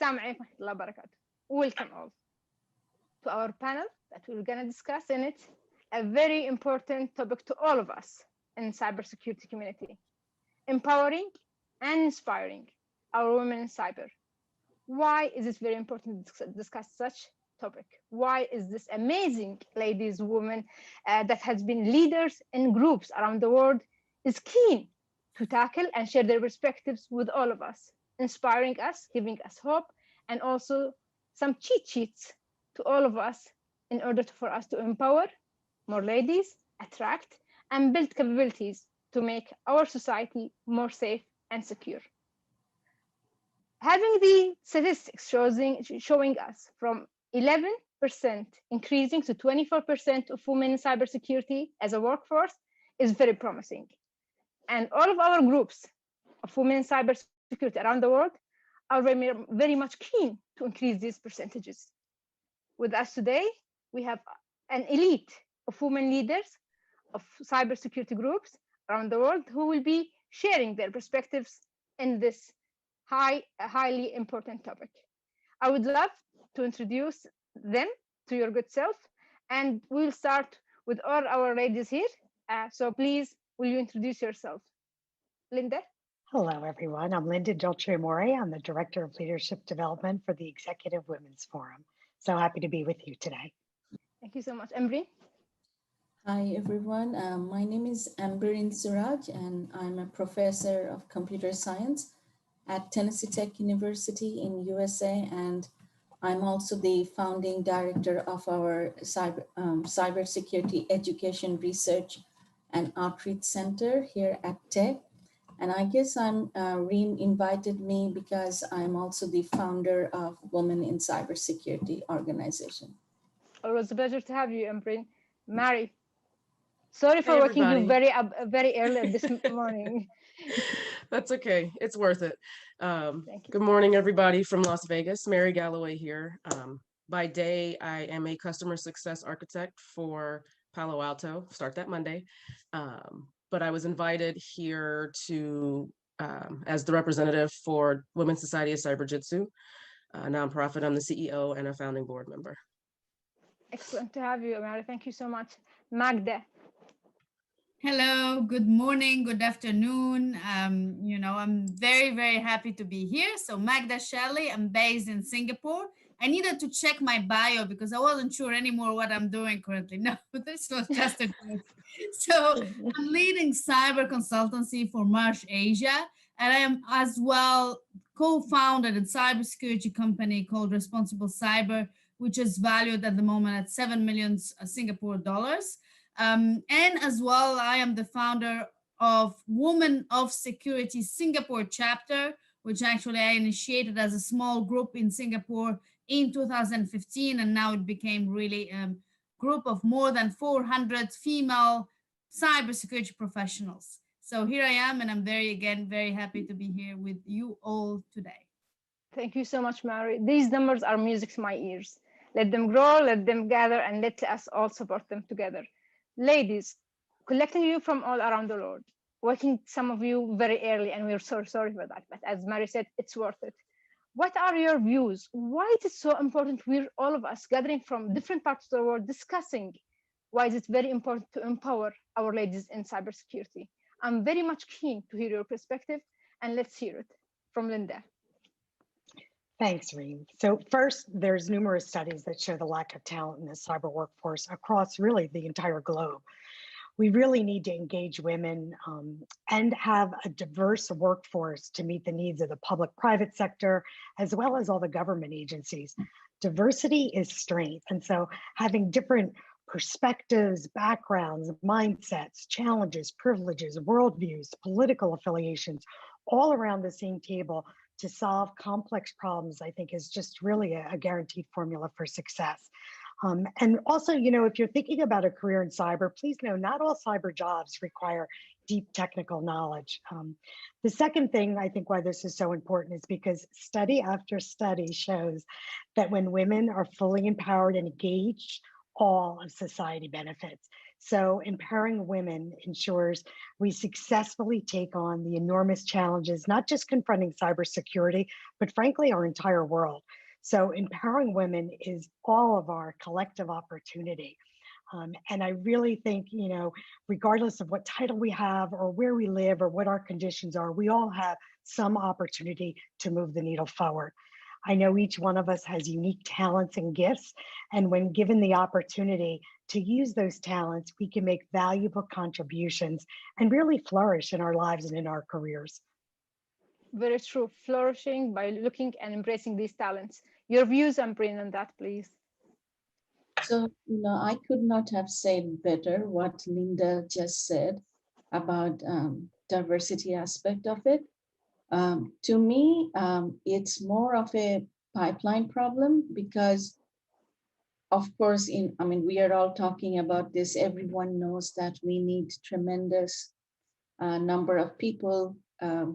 Assalamu alaikum wa rahmatullahi wa barakatuh. Welcome all to our panel that we're going to discuss in it a very important topic to all of us in cybersecurity community, empowering and inspiring our women in cyber. Why is it very important to discuss such topic? Why is this amazing ladies, women that has been leaders in groups around the world is keen to tackle and share their perspectives with all of us, inspiring us, giving us hope, and also some cheat sheets to all of us in order for us to empower more ladies, attract, and build capabilities to make our society more safe and secure. Having the statistics showing us from 11% increasing to 24% of women in cybersecurity as a workforce is very promising. And all of our groups of women in cybersecurity around the world are very much keen to increase these percentages. With us today, we have an elite of women leaders of cybersecurity groups around the world who will be sharing their perspectives in this highly important topic. I would love to introduce them to your good self, and we'll start with all our ladies here. So please, will you introduce yourself? Linda? Hello, everyone. I'm Linda Dolce-Amore. I'm the Director of Leadership Development for the Executive Women's Forum. So happy to be with you today. Thank you so much. Embreen? Hi, everyone. My name is Ambreen Suraj, and I'm a professor of computer science at Tennessee Tech University in USA, and I'm also the founding director of our cybersecurity education research and outreach center here at Tech. And I guess Reem invited me because I'm also the founder of Women in Cybersecurity organization. Always a pleasure to have you, Embreen. Mary, sorry for Hey, waking you everybody. very early this morning. That's okay. It's worth it. Thank you. Good morning, everybody from Las Vegas. Mary Galloway here. By day, I am a customer success architect for Palo Alto. Start that Monday. But I was invited here to as the representative for Women's Society of Cyberjitsu, a nonprofit. I'm the CEO and a founding board member. Excellent to have you, Mary. Thank you so much. Magda. Hello, good morning, good afternoon. I'm very, very happy to be here. So Magda Shelley, I'm based in Singapore. I needed to check my bio because I wasn't sure anymore what I'm doing currently. No, this was just a joke. So I'm leading cyber consultancy for Marsh Asia, and I am as well co-founded a cybersecurity company called Responsible Cyber, which is valued at the moment at 7 million Singapore dollars. And as well, I am the founder of Women of Security Singapore chapter, which actually I initiated as a small group in Singapore in 2015, and now it became really a group of more than 400 female cybersecurity professionals. So here I am, and I'm very happy to be here with you all today. Thank you so much, Mary. These numbers are music to my ears. Let them grow, let them gather, and let us all support them together. Ladies, collecting you from all around the world, waking some of you very early, and we're so sorry for that. But as Mary said, it's worth it. What are your views? Why is it so important we're all of us gathering from different parts of the world discussing why is it very important to empower our ladies in cybersecurity? I'm very much keen to hear your perspective, and let's hear it from Linda. Thanks, Reem. So first, there's numerous studies that show the lack of talent in the cyber workforce across really the entire globe. We really need to engage women and have a diverse workforce to meet the needs of the public-private sector, as well as all the government agencies. Diversity is strength. And so having different perspectives, backgrounds, mindsets, challenges, privileges, worldviews, political affiliations, all around the same table to solve complex problems, I think is just really a guaranteed formula for success. And also, if you're thinking about a career in cyber, please know not all cyber jobs require deep technical knowledge. The second thing I think why this is so important is because study after study shows that when women are fully empowered and engaged, all of society benefits. So empowering women ensures we successfully take on the enormous challenges, not just confronting cybersecurity, but frankly, our entire world. So empowering women is all of our collective opportunity. And I really think, regardless of what title we have or where we live or what our conditions are, we all have some opportunity to move the needle forward. I know each one of us has unique talents and gifts, and when given the opportunity to use those talents, we can make valuable contributions and really flourish in our lives and in our careers. Very true. Flourishing by looking and embracing these talents. Your views, Ambreen, on that, please. So, I could not have said better what Linda just said about diversity aspect of it. To me, it's more of a pipeline problem because, of course, we are all talking about this. Everyone knows that we need tremendous number of people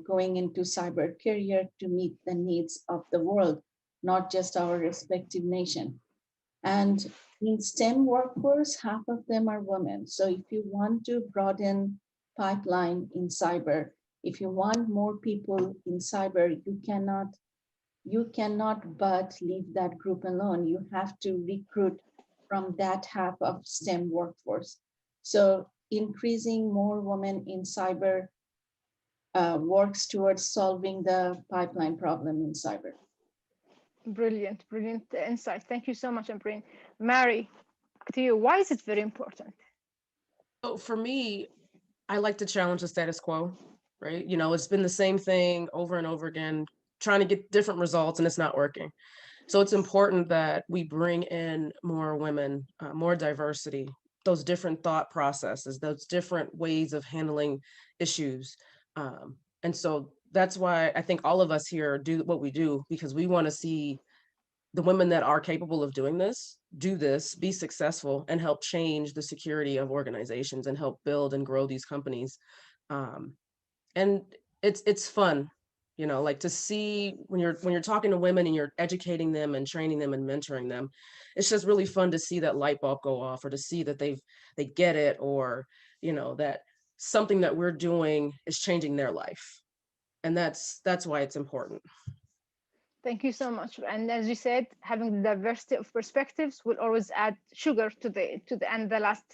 going into cyber career to meet the needs of the world, not just our respective nation. And in STEM workforce, half of them are women. So if you want to broaden pipeline in cyber, if you want more people in cyber, you cannot but leave that group alone. You have to recruit from that half of STEM workforce. So increasing more women in cyber works towards solving the pipeline problem in cyber. Brilliant, brilliant insight. Thank you so much, Ambreen. Mary, to you, why is it very important? So for me, I like to challenge the status quo, right? It's been the same thing over and over again, trying to get different results, and it's not working. So it's important that we bring in more women, more diversity, those different thought processes, those different ways of handling issues. And so that's why I think all of us here do what we do, because we want to see the women that are capable of doing this, do this, be successful, and help change the security of organizations and help build and grow these companies. And it's fun, like to see when you're talking to women and you're educating them and training them and mentoring them. It's just really fun to see that light bulb go off, or to see that they get it, or that something that we're doing is changing their life. And that's why it's important. Thank you so much. And as you said, having the diversity of perspectives will always add sugar to the and the last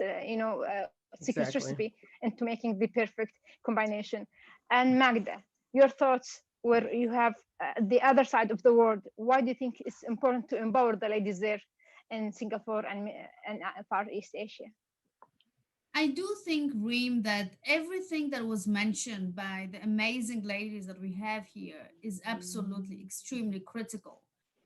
secret Exactly. recipe into making the perfect combination. And Magda, your thoughts where you have the other side of the world. Why do you think it's important to empower the ladies there in Singapore and Far East Asia? I do think, Reem, that everything that was mentioned by the amazing ladies that we have here is absolutely extremely critical.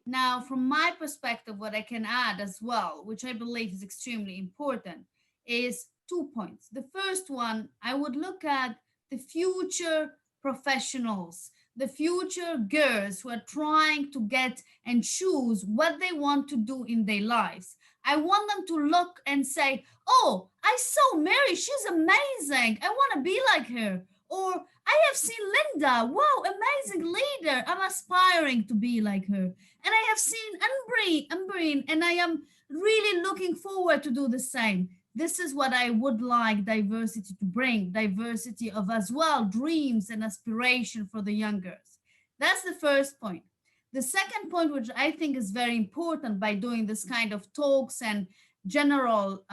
Now, from my perspective, what I can add as well, which I believe is extremely important, is 2 points. The first one, I would look at the future professionals, the future girls who are trying to get and choose what they want to do in their lives. I want them to look and say, oh, I saw Mary, she's amazing. I want to be like her. Or I have seen Linda, wow, amazing leader. I'm aspiring to be like her. And I have seen Ambreen, and I am really looking forward to do the same. This is what I would like diversity to bring, diversity of as well dreams and aspiration for the young girls. That's the first point. The second point, which I think is very important by doing this kind of talks and general,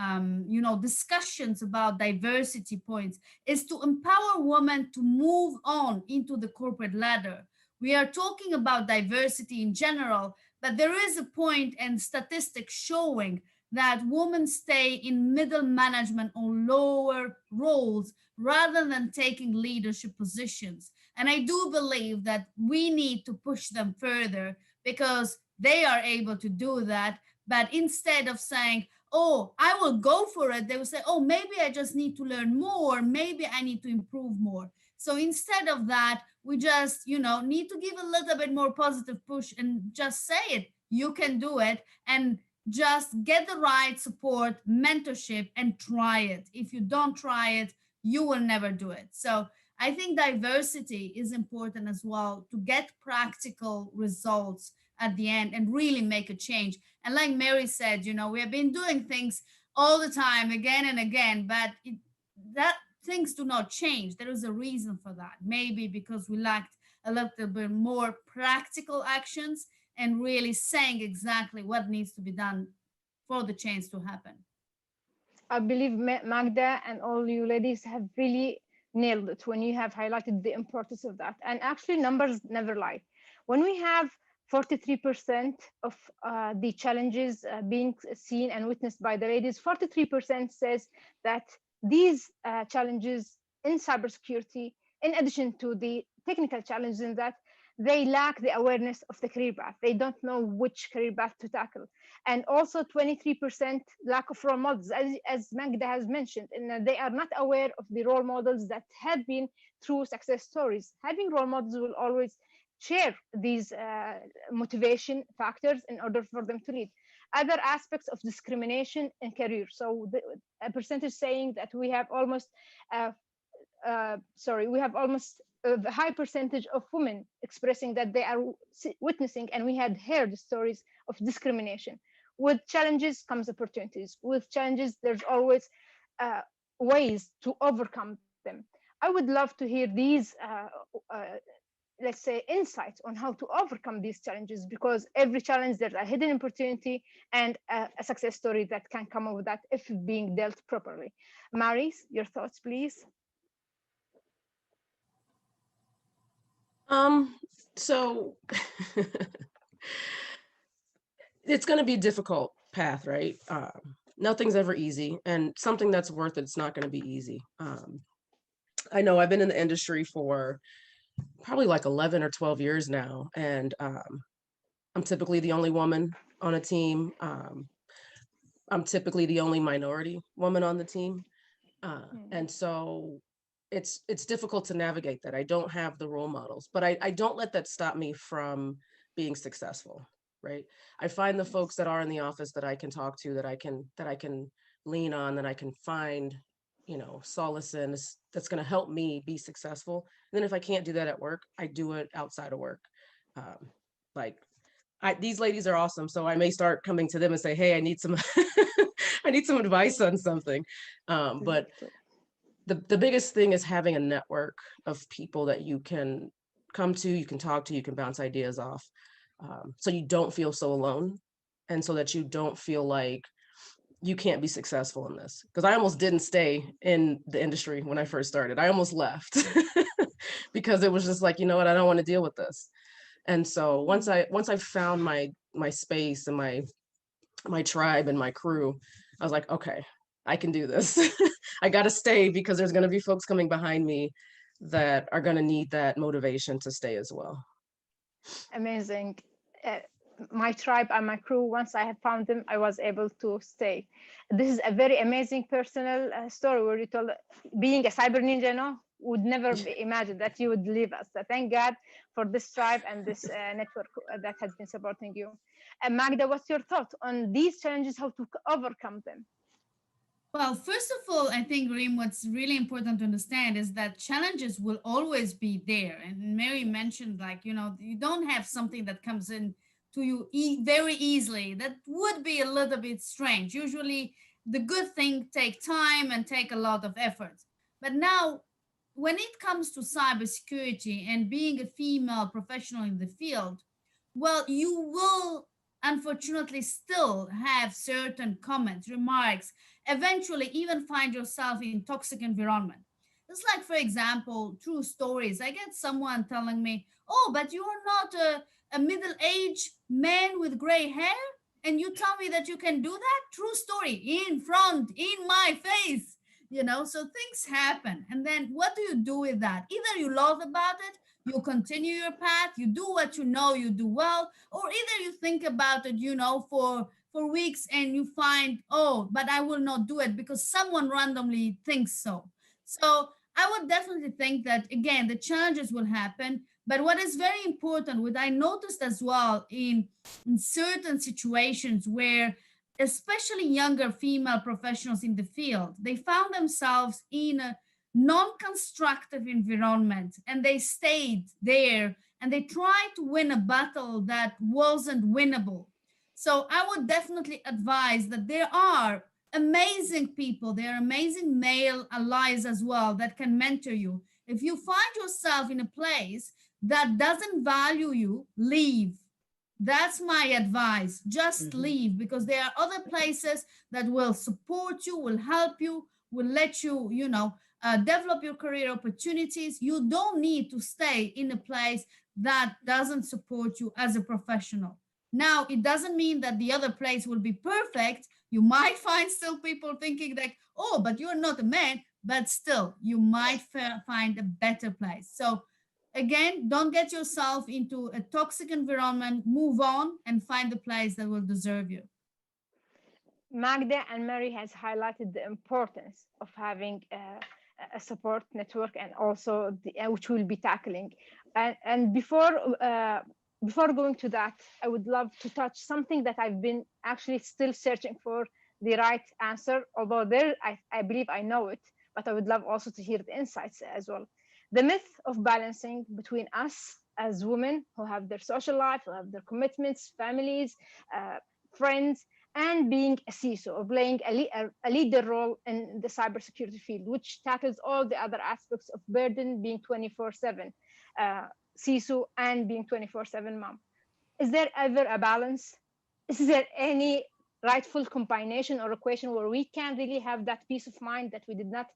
discussions about diversity points, is to empower women to move on into the corporate ladder. We are talking about diversity in general, but there is a point and statistics showing that women stay in middle management or lower roles rather than taking leadership positions. And I do believe that we need to push them further because they are able to do that. But instead of saying, oh, I will go for it, they will say, oh, maybe I just need to learn more. Maybe I need to improve more. So instead of that, we just, need to give a little bit more positive push and just say it. You can do it. And just get the right support, mentorship, and try it. If you don't try it, you will never do it. So I think diversity is important as well to get practical results at the end and really make a change. And like Mary said, we have been doing things all the time, again and again, but that things do not change. There is a reason for that. Maybe because we lacked a little bit more practical actions and really saying exactly what needs to be done for the change to happen. I believe Magda and all you ladies have really nailed it when you have highlighted the importance of that. And actually, numbers never lie. When we have 43% of the challenges being seen and witnessed by the ladies, 43% says that these challenges in cybersecurity, in addition to the technical challenges in that, they lack the awareness of the career path. They don't know which career path to tackle. And also 23% lack of role models, as Magda has mentioned, and they are not aware of the role models that have been through success stories. Having role models will always share these motivation factors in order for them to lead. Other aspects of discrimination in career. So a percentage saying that we have almost, we have almost a high percentage of women expressing that they are witnessing, and we had heard stories of discrimination. With challenges comes opportunities. With challenges, there's always ways to overcome them. I would love to hear these, let's say, insights on how to overcome these challenges, because every challenge, there's a hidden opportunity and a success story that can come out of that if being dealt properly. Maris, your thoughts, please. So it's going to be a difficult path, right? Nothing's ever easy, and something that's worth it's not going to be easy. I know I've been in the industry for probably like 11 or 12 years now, and I'm typically the only woman on a team. I'm typically the only minority woman on the team. And so it's difficult to navigate that. I don't have the role models, but I don't let that stop me from being successful, right? I find the folks that are in the office that I can talk to, that I can lean on, that I can find, solace in, that's going to help me be successful. And then if I can't do that at work, I do it outside of work. These ladies are awesome, so I may start coming to them and say, hey, I need some I need some advice on something. But the biggest thing is having a network of people that you can come to, you can talk to, you can bounce ideas off, so you don't feel so alone, and so that you don't feel like you can't be successful in this. Because I almost didn't stay in the industry when I first started. I almost left because it was just like, you know what, I don't want to deal with this. And so once I found my space and my tribe and my crew, I was like, okay, I can do this. I got to stay, because there's going to be folks coming behind me that are going to need that motivation to stay as well. Amazing. My tribe and my crew, once I have found them, I was able to stay. This is a very amazing personal story where you told, being a cyber ninja, would never imagine that you would leave us. So thank God for this tribe and this network that has been supporting you. And Magda, what's your thought on these challenges, how to overcome them? Well, first of all, I think, Reem, what's really important to understand is that challenges will always be there. And Mary mentioned, you don't have something that comes in to you very easily. That would be a little bit strange. Usually, the good things take time and take a lot of effort. But now, when it comes to cybersecurity and being a female professional in the field, well, you will unfortunately still have certain comments, remarks, eventually even find yourself in toxic environment. It's like, for example, true stories. I get someone telling me, oh, but you are not a middle-aged man with gray hair, and you tell me that you can do that? True story, in front, in my face. So things happen. And then what do you do with that? Either you laugh about it, you continue your path, you do what you know you do well, or either you think about it, for weeks, and you find, oh, but I will not do it because someone randomly thinks so. So I would definitely think that, again, the challenges will happen. But what is very important, what I noticed as well in certain situations where especially younger female professionals in the field, they found themselves in a non-constructive environment, and they stayed there and they tried to win a battle that wasn't winnable. So I would definitely advise that there are amazing people. There are amazing male allies as well that can mentor you. If you find yourself in a place that doesn't value you, leave. That's my advice. Just leave, because there are other places that will support you, will help you, will let you, develop your career opportunities. You don't need to stay in a place that doesn't support you as a professional. Now, it doesn't mean that the other place will be perfect. You might find still people thinking like, oh, but you're not a man, but still, you might find a better place. So, again, don't get yourself into a toxic environment. Move on and find the place that will deserve you. Magda and Mary has highlighted the importance of having a support network, and also which we'll be tackling. And before going to that, I would love to touch something that I've been actually still searching for the right answer, although I believe I know it, but I would love also to hear the insights as well. The myth of balancing between us as women who have their social life, who have their commitments, families, friends, and being a CISO, or playing a leader role in the cybersecurity field, which tackles all the other aspects of burden, being 24/7 CISO and being 24/7 mom. Is there ever a balance? Is there any rightful combination or equation where we can really have that peace of mind that we did not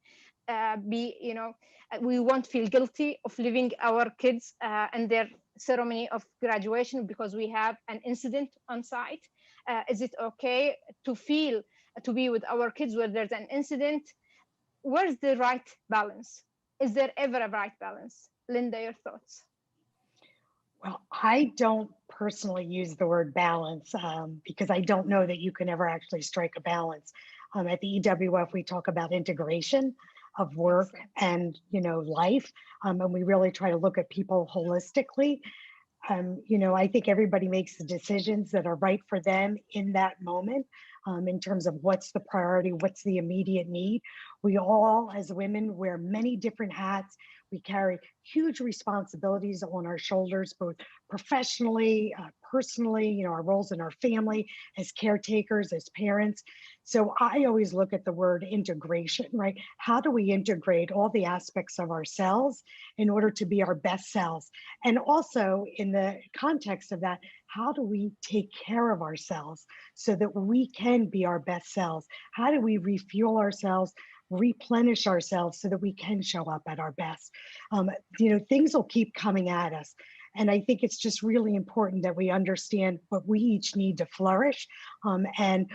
we won't feel guilty of leaving our kids in their ceremony of graduation because we have an incident on site? Is it okay to be with our kids where there's an incident? Where's the right balance? Is there ever a right balance? Linda, your thoughts? Well, I don't personally use the word balance because I don't know that you can ever actually strike a balance. At the EWF, we talk about integration of work and life, and we really try to look at people holistically. I think everybody makes the decisions that are right for them in that moment, in terms of what's the priority, what's the immediate need. We all, as women, wear many different hats. We carry huge responsibilities on our shoulders, both professionally, personally, our roles in our family, as caretakers, as parents. So I always look at the word integration, right? How do we integrate all the aspects of ourselves in order to be our best selves? And also in the context of that, how do we take care of ourselves so that we can be our best selves? How do we refuel ourselves, replenish ourselves so that we can show up at our best? Things will keep coming at us. And I think it's just really important that we understand what we each need to flourish, and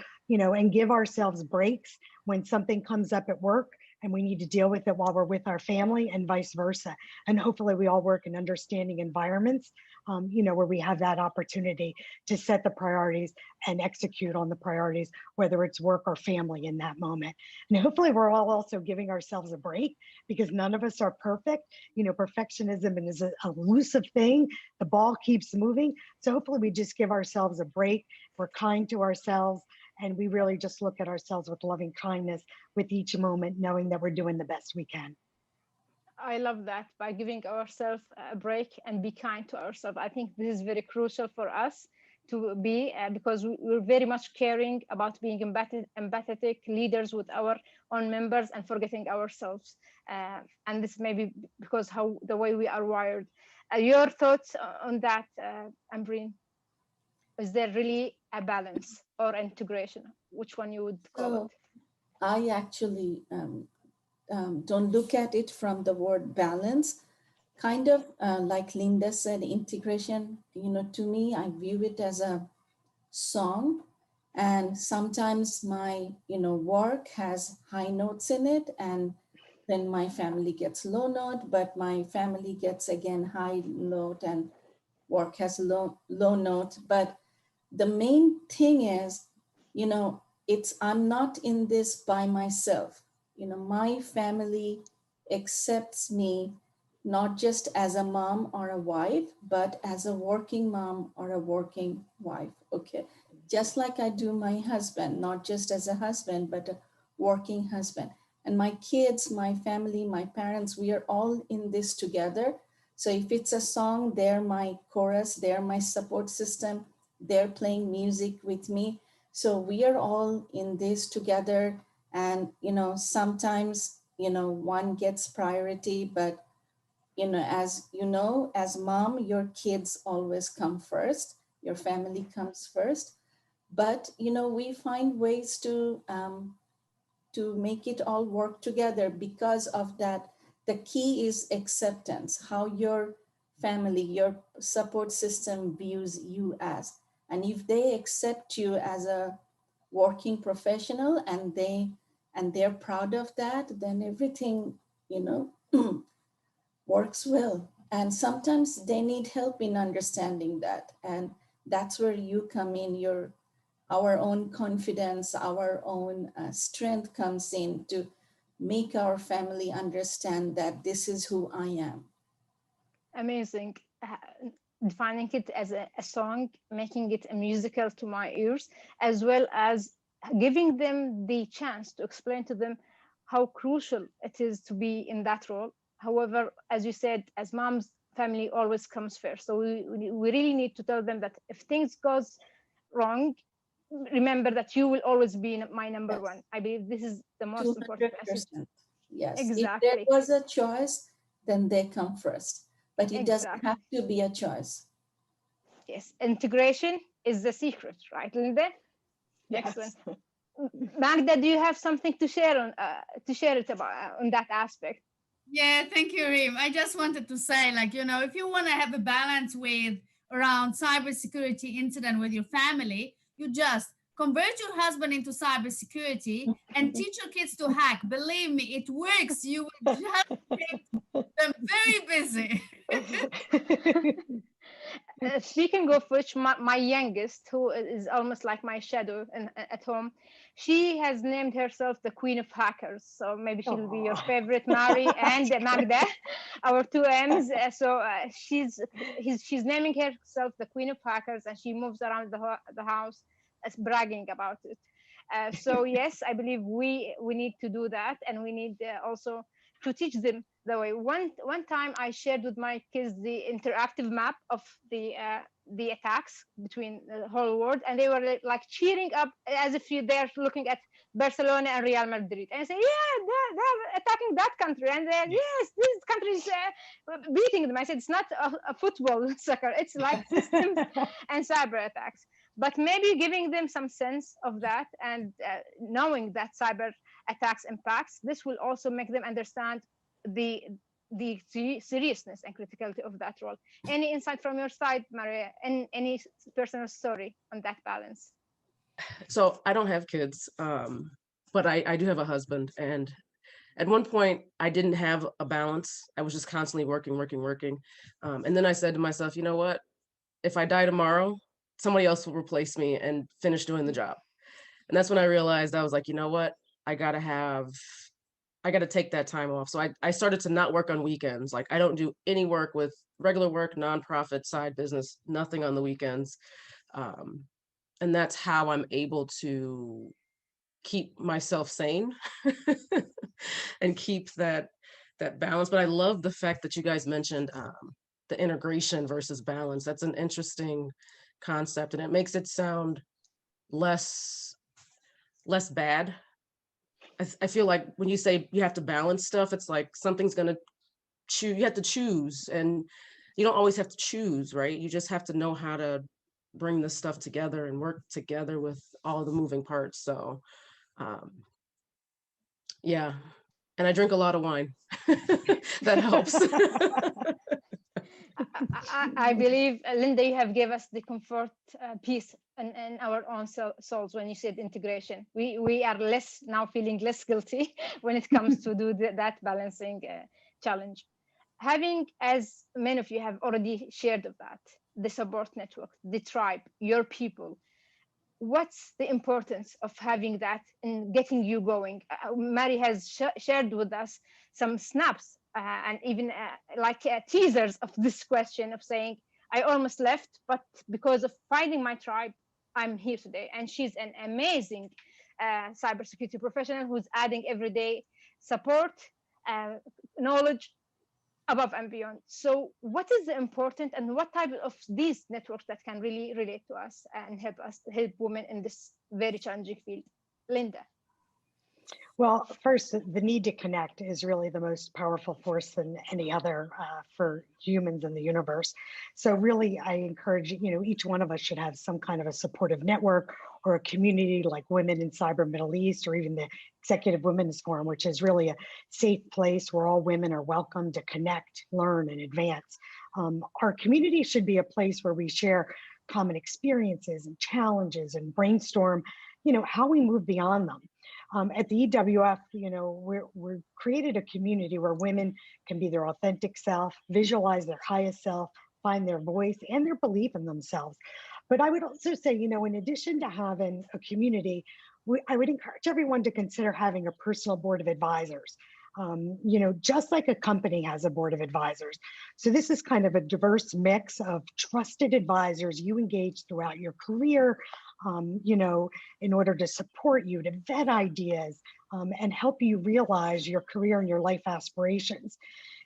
give ourselves breaks when something comes up at work and we need to deal with it while we're with our family, and vice versa. And hopefully we all work in understanding environments, where we have that opportunity to set the priorities and execute on the priorities, whether it's work or family in that moment. And hopefully we're all also giving ourselves a break, because none of us are perfect. Perfectionism is an elusive thing. The ball keeps moving. So hopefully we just give ourselves a break. We're kind to ourselves, and we really just look at ourselves with loving kindness with each moment, knowing that we're doing the best we can. I love that, by giving ourselves a break and be kind to ourselves. I think this is very crucial for us to be, because we're very much caring about being empathetic leaders with our own members and forgetting ourselves. And this may be because the way we are wired. Your thoughts on that, Ambreen? Is there really a balance or integration? Which one you would call it? I actually don't look at it from the word balance. Kind of like Linda said, integration, to me, I view it as a song. And sometimes my, work has high notes in it, and then my family gets low note, but my family gets again high note, and work has low note. But the main thing is, I'm not in this by myself. My family accepts me not just as a mom or a wife, but as a working mom or a working wife. Okay. Just like I do my husband, not just as a husband, but a working husband. And my kids, my family, my parents, we are all in this together. So if it's a song, they're my chorus, they're my support system, they're playing music with me. So we are all in this together. And, sometimes, one gets priority, but, as mom, your kids always come first, your family comes first. But, we find ways to make it all work together. Because of that, the key is acceptance, how your family, your support system views you as. And if they accept you as a working professional, and they're proud of that, then everything, you know works well. And sometimes they need help in understanding that, and that's where you come in. Our own confidence, our own strength comes in to make our family understand that this is who I am. Amazing. Defining it as a song, making it a musical to my ears, as well as giving them the chance to explain to them how crucial it is to be in that role. However, as you said, as moms, family always comes first. So we really need to tell them that if things goes wrong, remember that you will always be my number Yes. one. I believe this is the most important message. 200%. Yes. If Exactly. there was a choice, then they come first. But it doesn't Exactly. have to be a choice. Yes, integration is the secret, right, Linda? Yes. Excellent. Magda, do you have something to share it about on that aspect? Yeah, thank you, Reem. I just wanted to say, if you want to have a balance with around cybersecurity incident with your family, you just convert your husband into cybersecurity and teach your kids to hack. Believe me, it works. You will just make them very busy. Speaking of which, my youngest, who is almost like my shadow at home, she has named herself the Queen of Hackers. So maybe she'll be your favorite, Mari and Magda, our two M's. She's naming herself the Queen of Hackers, and she moves around the house bragging about it. So yes, I believe we need to do that, and we need also to teach them the way. One time I shared with my kids the interactive map of the attacks between the whole world, and they were like cheering up as if they're looking at Barcelona and Real Madrid, and say, yeah, they're attacking that country, and yes, this country is beating them. I said, it's not a football soccer, it's like systems and cyber attacks. But maybe giving them some sense of that, and knowing that cyber attacks impacts, this will also make them understand the seriousness and criticality of that role. Any insight from your side, Maria, and any personal story on that balance? So I don't have kids, but I do have a husband. And at one point, I didn't have a balance. I was just constantly working. And then I said to myself, you know what? If I die tomorrow, somebody else will replace me and finish doing the job. And that's when I realized, I was like, you know what? I got to take that time off. So I started to not work on weekends. Like, I don't do any work with regular work, nonprofit, side business, nothing on the weekends. And that's how I'm able to keep myself sane and keep that balance. But I love the fact that you guys mentioned the integration versus balance. That's an interesting concept, and it makes it sound less bad. I feel like when you say you have to balance stuff, it's like something's going to choose. You have to choose, and you don't always have to choose, right? You just have to know how to bring this stuff together and work together with all the moving parts. So yeah, and I drink a lot of wine. That helps. I believe, Linda, you have gave us the comfort piece in our own souls when you said integration. We are now feeling less guilty when it comes to do that balancing challenge. Having, as many of you have already shared of that, the support network, the tribe, your people, what's the importance of having that in getting you going? Mary has shared with us some snaps and even teasers of this question of saying, I almost left, but because of finding my tribe, I'm here today. And she's an amazing cybersecurity professional who's adding every day support, knowledge, above and beyond. So what is the important and what type of these networks that can really relate to us and help women in this very challenging field? Linda. Well, first, the need to connect is really the most powerful force than any other for humans in the universe. So really, I encourage, each one of us should have some kind of a supportive network or a community like Women in Cyber Middle East, or even the Executive Women's Forum, which is really a safe place where all women are welcome to connect, learn, and advance. Our community should be a place where we share common experiences and challenges and brainstorm, how we move beyond them. At the EWF, we're created a community where women can be their authentic self, visualize their highest self, find their voice and their belief in themselves. But I would also say, in addition to having a community, I would encourage everyone to consider having a personal board of advisors. Just like a company has a board of advisors. So this is kind of a diverse mix of trusted advisors you engage throughout your career, in order to support you, to vet ideas, and help you realize your career and your life aspirations.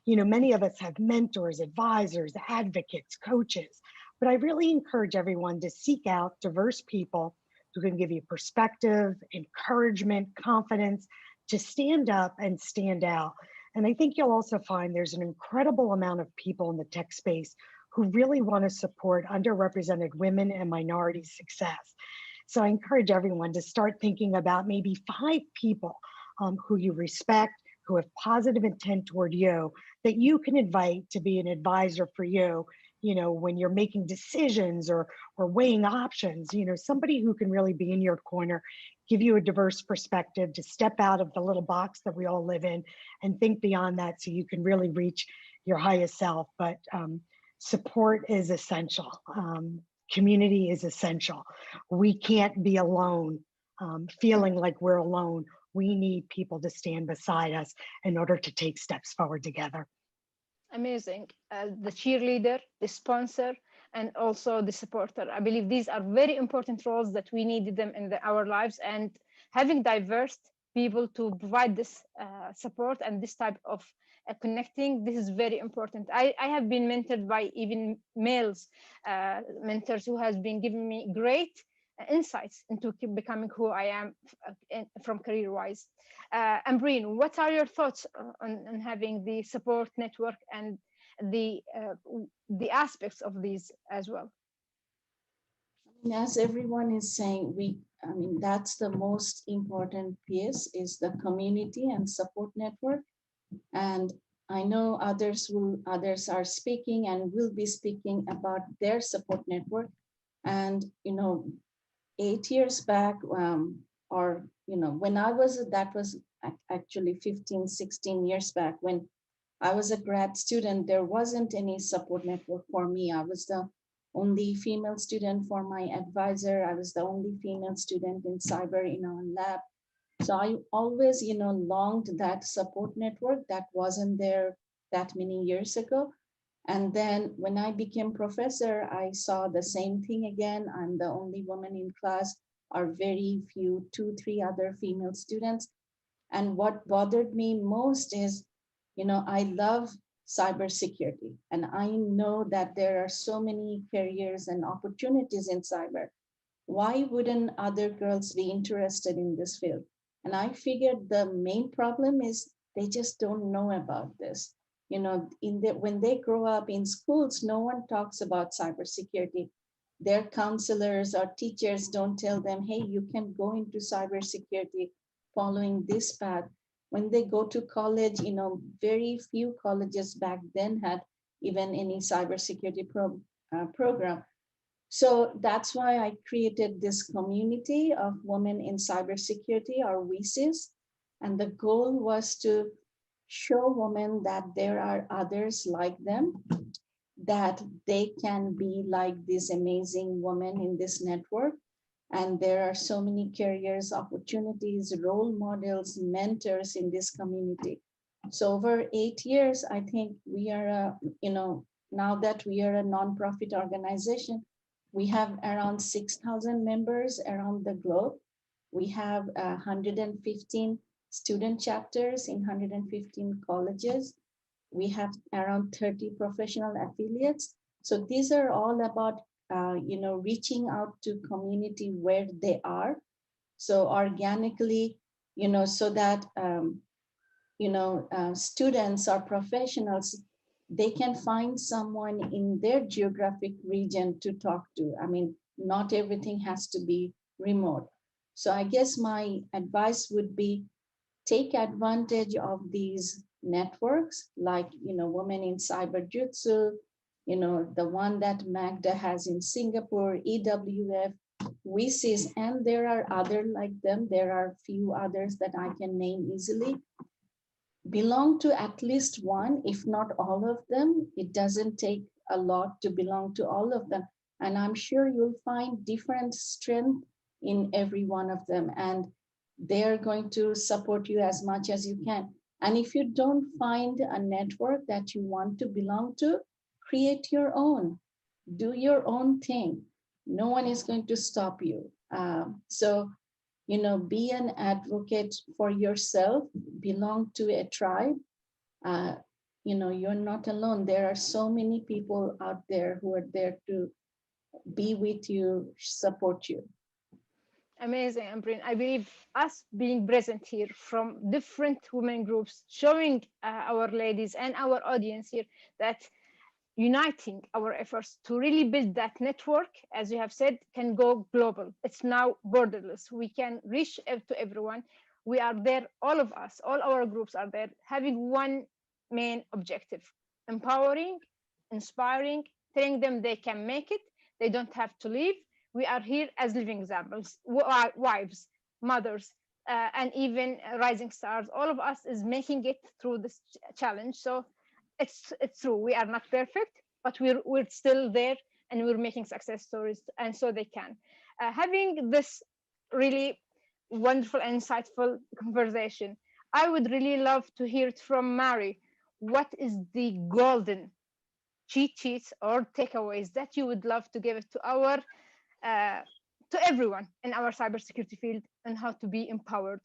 Many of us have mentors, advisors, advocates, coaches, but I really encourage everyone to seek out diverse people who can give you perspective, encouragement, confidence, to stand up and stand out. And I think you'll also find there's an incredible amount of people in the tech space who really want to support underrepresented women and minority success. So I encourage everyone to start thinking about maybe 5 people who you respect, who have positive intent toward you, that you can invite to be an advisor for you, when you're making decisions or weighing options, somebody who can really be in your corner, give you a diverse perspective, to step out of the little box that we all live in and think beyond that so you can really reach your highest self. But support is essential. Community is essential. We can't be alone, feeling like we're alone. We need people to stand beside us in order to take steps forward together. Amazing. The cheerleader, the sponsor, and also the supporter. I believe these are very important roles that we needed them in our lives, and having diverse people to provide this support and this type of connecting, this is very important. I have been mentored by even males mentors who has been giving me great insights into becoming who I am from career-wise. Ambreen, what are your thoughts on having the support network and the aspects of these as well? As everyone is saying, that's the most important piece, is the community and support network. And I know others are speaking and will be speaking about their support network. And 8 years back, when I was, that was actually 15, 16 years back, when I was a grad student, there wasn't any support network for me. I was the only female student for my advisor. I was the only female student in cyber in our lab. So I always, longed that support network that wasn't there that many years ago. And then when I became professor, I saw the same thing again. I'm the only woman in class, are very few, 2, 3 other female students. And what bothered me most is, I love cybersecurity, and I know that there are so many careers and opportunities in cyber. Why wouldn't other girls be interested in this field? And I figured the main problem is they just don't know about this. When they grow up in schools, no one talks about cybersecurity. Their counselors or teachers don't tell them, hey, you can go into cybersecurity following this path. When they go to college, very few colleges back then had even any cybersecurity program. So that's why I created this community of women in cybersecurity, or WICIS. And the goal was to show women that there are others like them, that they can be like these amazing women in this network. And there are so many careers, opportunities, role models, mentors in this community. So over 8 years, I think we are, now that we are a nonprofit organization, we have around 6,000 members around the globe. We have 115 student chapters in 115 colleges. We have around 30 professional affiliates. So these are all about, reaching out to community where they are. So organically, so that, students or professionals, they can find someone in their geographic region to talk to. I mean, not everything has to be remote. So I guess my advice would be take advantage of these networks, like, Women in Cyber Jutsu, the one that Magda has in Singapore, EWF, WSIS, and there are other like them. There are few others that I can name easily. Belong to at least one, if not all of them. It doesn't take a lot to belong to all of them. And I'm sure you'll find different strength in every one of them. And they're going to support you as much as you can. And if you don't find a network that you want to belong to, create your own. Do your own thing. No one is going to stop you. So be an advocate for yourself, belong to a tribe. You're not alone. There are so many people out there who are there to be with you, support you. Amazing, Ambreen. I believe us being present here from different women groups, showing our ladies and our audience here that uniting our efforts to really build that network, as you have said, can go global. It's now borderless. We can reach out to everyone. We are there, all of us, all our groups are there, having one main objective: empowering, inspiring, telling them they can make it, they don't have to leave. We are here as living examples, wives, mothers, and even rising stars. All of us is making it through this challenge. So it's true, we are not perfect, but we're still there, and we're making success stories, and so they can. Having this really wonderful and insightful conversation, I would really love to hear it from Mary. What is the golden cheat sheets or takeaways that you would love to give it to our to everyone in our cybersecurity field, and how to be empowered?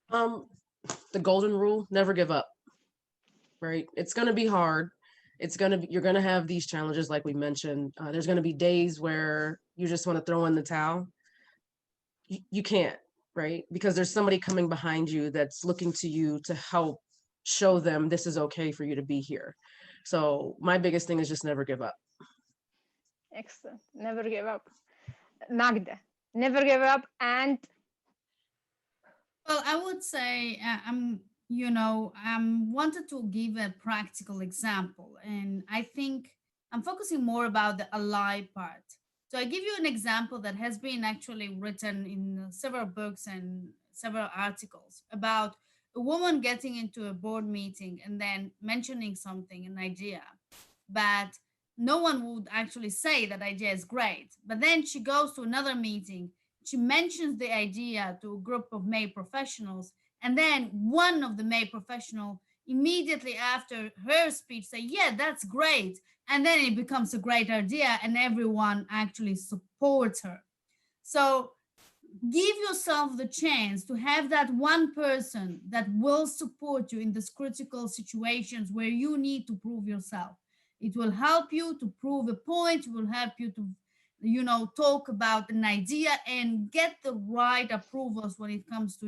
The golden rule: never give up. Right? It's going to be hard. You're going to have these challenges, like we mentioned. There's going to be days where you just want to throw in the towel. You can't, right? Because there's somebody coming behind you that's looking to you to help show them this is okay for you to be here. So my biggest thing is just never give up. Excellent. Never give up. Magda, never give up. And Well, I would say wanted to give a practical example, and I think I'm focusing more about the ally part. So I give you an example that has been actually written in several books and several articles about a woman getting into a board meeting and then mentioning something, an idea, but no one would actually say that idea is great. But then she goes to another meeting, she mentions the idea to a group of male professionals, and then one of the male professional immediately after her speech say, yeah, that's great, and then it becomes a great idea and everyone actually supports her. So give yourself the chance to have that one person that will support you in these critical situations where you need to prove yourself. It will help you to prove a point, it will help you to talk about an idea and get the right approvals when it comes to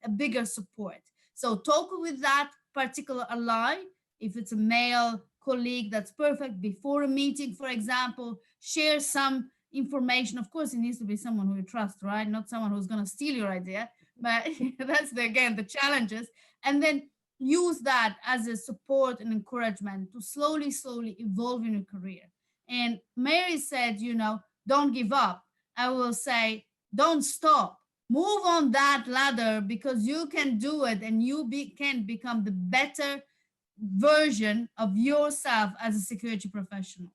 a bigger support. So talk with that particular ally. If it's a male colleague, that's perfect. Before a meeting, for example, share some information. Of course, it needs to be someone who you trust, right? Not someone who's going to steal your idea, but that's again the challenges. And then use that as a support and encouragement to slowly evolve in your career. And Mary said, don't give up. I will say, don't stop. Move on that ladder, because you can do it, and you can become the better version of yourself as a security professional.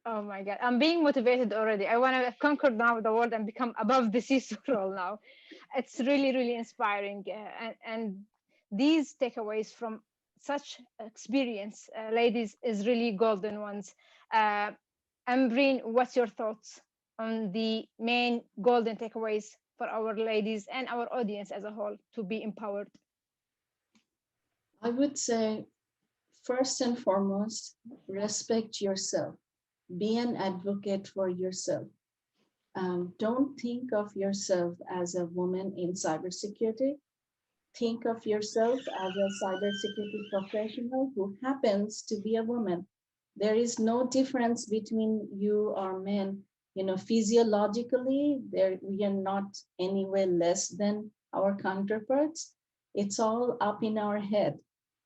oh my God, I'm being motivated already. I want to conquer now the world and become above the CISO role now. It's really, really inspiring. And these takeaways from such experience, ladies, is really golden ones. Ambreen, what's your thoughts on the main golden takeaways for our ladies and our audience as a whole to be empowered? I would say, first and foremost, respect yourself. Be an advocate for yourself. Don't think of yourself as a woman in cybersecurity. Think of yourself as a cybersecurity professional who happens to be a woman. There is no difference between you or men. You know, physiologically, we are not anywhere less than our counterparts. It's all up in our head.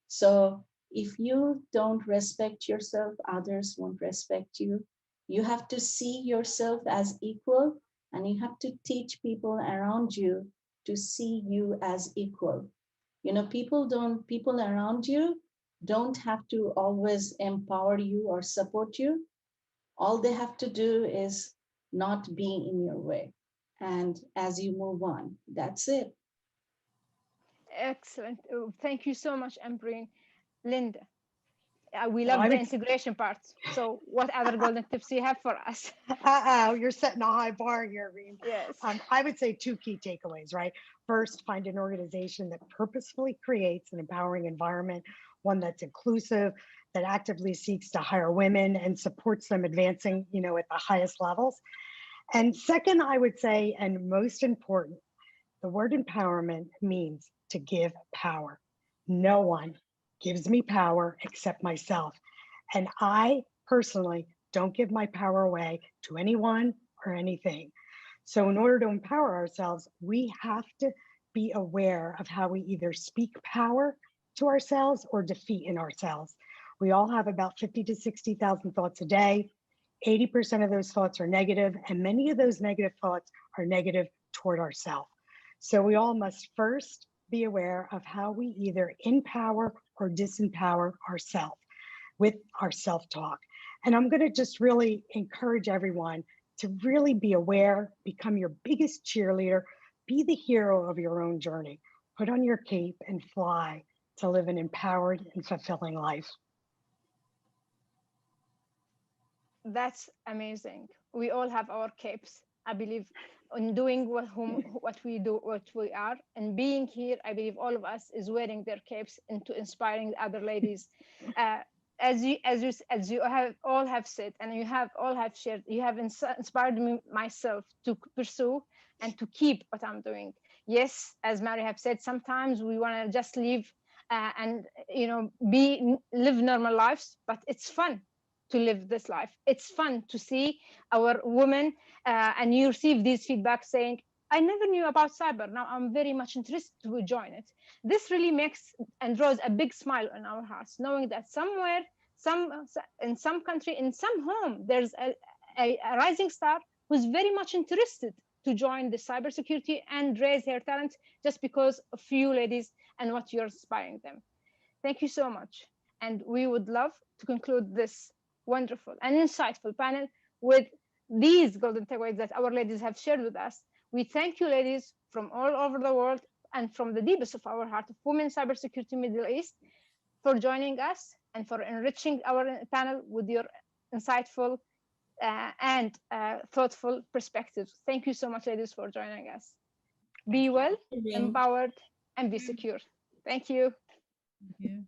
So if you don't respect yourself, others won't respect you. You have to see yourself as equal, and you have to teach people around you to see you as equal. You know, people around you don't have to always empower you or support you. All they have to do is not be in your way. And as you move on, that's it. Excellent. Oh, thank you so much, Ambreen. Linda, we Well, love I the would integration part. So what other golden tips do you have for us? You're setting a high bar here, Reem. Yes. I would say two key takeaways, right? First, find an organization that purposefully creates an empowering environment, one that's inclusive, that actively seeks to hire women and supports them advancing, you know, at the highest levels. And second, I would say, and most important, the word empowerment means to give power. No one gives me power except myself. And I personally don't give my power away to anyone or anything. So, in order to empower ourselves, we have to be aware of how we either speak power to ourselves or defeat in ourselves. We all have about 50 to 60,000 thoughts a day. 80% of those thoughts are negative, and many of those negative thoughts are negative toward ourselves. So we all must first be aware of how we either empower or disempower ourselves with our self-talk. And I'm going to just really encourage everyone to really be aware, become your biggest cheerleader, be the hero of your own journey, put on your cape and fly to live an empowered and fulfilling life. That's amazing. We all have our capes. I believe in doing what we do, what we are, and being here. I believe all of us is wearing their capes into inspiring the other ladies. As you have all have said, and you have all have shared, you have inspired me myself to pursue and to keep what I'm doing. Yes, as Mary have said, sometimes we want to just live and live normal lives, but it's fun to live this life. It's fun to see our women and you receive these feedback saying, I never knew about cyber. Now I'm very much interested to join it. This really makes and draws a big smile on our hearts, knowing that somewhere, in some country, in some home, there's a rising star who's very much interested to join the cybersecurity and raise her talent just because of you ladies and what you're inspiring them. Thank you so much. And we would love to conclude this wonderful and insightful panel with these golden takeaways that our ladies have shared with us. We thank you, ladies, from all over the world and from the deepest of our heart of Women Cybersecurity Middle East for joining us and for enriching our panel with your insightful and thoughtful perspectives. Thank you so much, ladies, for joining us. Be well, empowered, and be secure. Thank you. Thank you.